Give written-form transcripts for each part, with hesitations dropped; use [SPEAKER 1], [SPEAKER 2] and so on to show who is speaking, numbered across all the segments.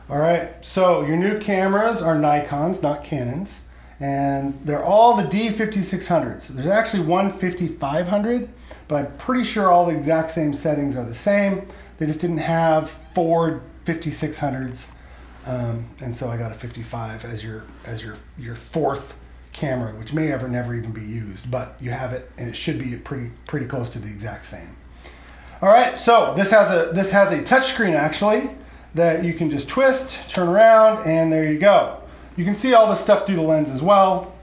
[SPEAKER 1] All right, so your new cameras are Nikons, not Canons, and they're all the D5600s. There's actually one 5500, but I'm pretty sure all the exact same settings are the same. They just didn't have four 5600s, and so I got a 55 as your fourth camera, which may ever never even be used, but you have it, and it should be pretty close to the exact same. All right, so this has a touch screen actually that you can just twist, turn around, and there you go. You can see all the stuff through the lens as well,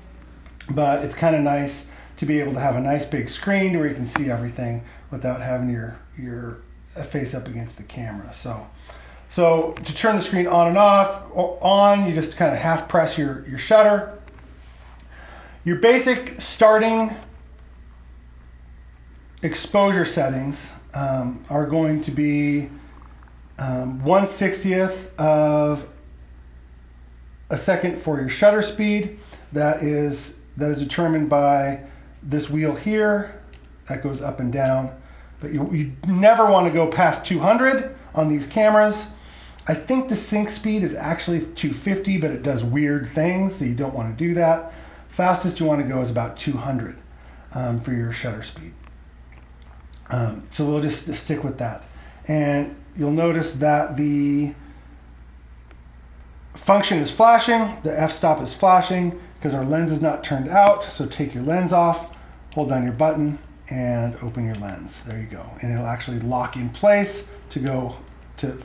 [SPEAKER 1] but it's kind of nice to be able to have a nice big screen where you can see everything without having your face up against the camera. So to turn the screen on and off, you just kind of half press your shutter. Your basic starting exposure settings are going to be 1/60th of a second for your shutter speed. That is determined by this wheel here that goes up and down. But you never want to go past 200 on these cameras. I think the sync speed is actually 250, but it does weird things, so you don't want to do that. Fastest you want to go is about 200 for your shutter speed. So we'll just stick with that. And you'll notice that the function is flashing, the f-stop is flashing because our lens is not turned out. So take your lens off, hold down your button, and open your lens. There you go. And it'll actually lock in place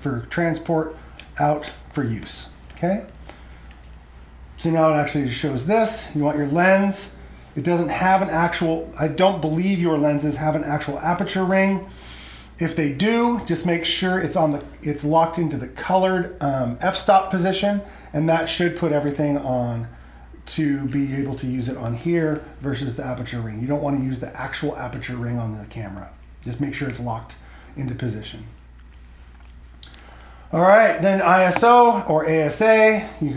[SPEAKER 1] for transport out for use. Okay? So now it actually shows this. You want your lens. It doesn't have an actual, I don't believe your lenses have an actual aperture ring. If they do, just make sure it's locked into the colored f-stop position, and that should put everything on to be able to use it on here versus the aperture ring. You don't want to use the actual aperture ring on the camera. Just make sure it's locked into position. All right, then ISO or ASA, you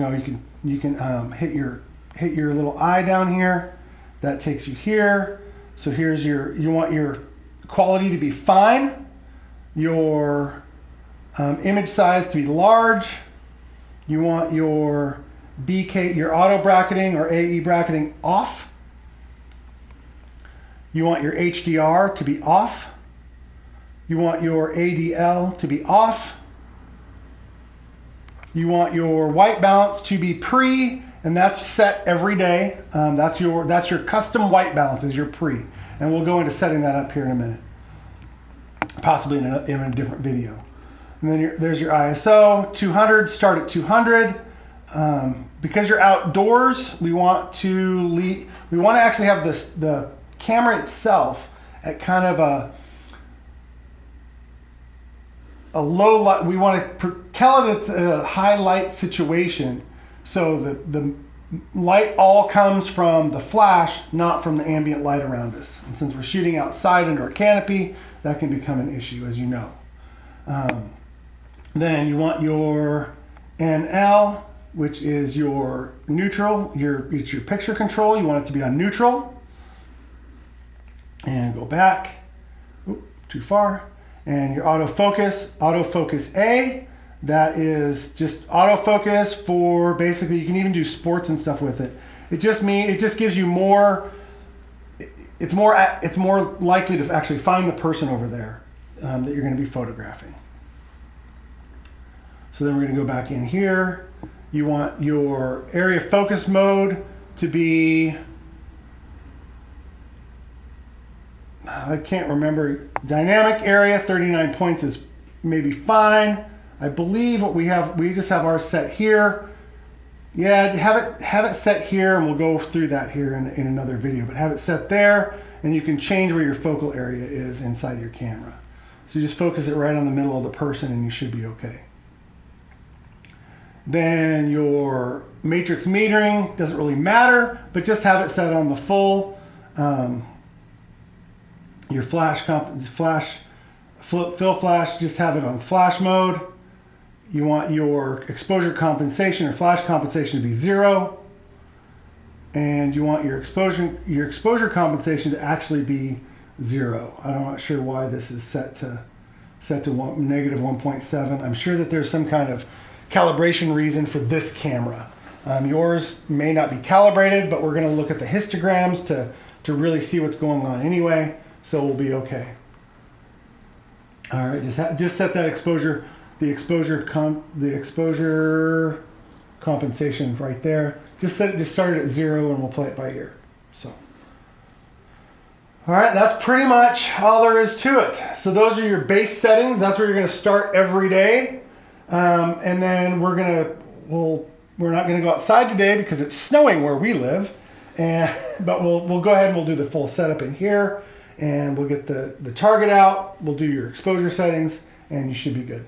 [SPEAKER 1] can hit your little eye down here. That takes you here. So here's you want your quality to be fine, your image size to be large. You want your your auto bracketing or AE bracketing off. You want your HDR to be off. You want your ADL to be off. You want your white balance to be pre, and that's set every day. That's your custom white balance is your pre. And we'll go into setting that up here in a minute, possibly in a different video. And then there's your ISO, 200, start at 200. Because you're outdoors, we want to actually have the camera itself at kind of a low light. We want to tell it it's a high light situation, so the light all comes from the flash, not from the ambient light around us. And since we're shooting outside under a canopy, that can become an issue, as you know. Then you want your NL, which is your neutral, it's your picture control. You want it to be on neutral. And go back. Oop, too far. And your autofocus A, that is just autofocus for basically, you can even do sports and stuff with it. It just gives you more, it's more likely to actually find the person over there that you're going to be photographing. So then we're going to go back in here. You want your area focus mode to be, I can't remember, dynamic area, 39 points is maybe fine. I believe what we just have ours set here. Yeah, have it set here, and we'll go through that here in another video, but have it set there, and you can change where your focal area is inside your camera. So you just focus it right on the middle of the person and you should be okay. Then your matrix metering doesn't really matter, but just have it set on the full. Your fill flash, just have it on flash mode. You want your exposure compensation or flash compensation to be 0. And you want your exposure compensation to actually be 0. I'm not sure why this is set to -1.7. I'm sure that there's some kind of calibration reason for this camera. Yours may not be calibrated, but we're going to look at the histograms to really see what's going on anyway, so we'll be okay. All right, just set that exposure, the exposure compensation right there. Just start it at 0 and we'll play it by ear. So, all right, that's pretty much all there is to it. So those are your base settings. That's where you're going to start every day, and then we're not going to go outside today because it's snowing where we live, but we'll go ahead and we'll do the full setup in here, and we'll get the target out. We'll do your exposure settings, and you should be good.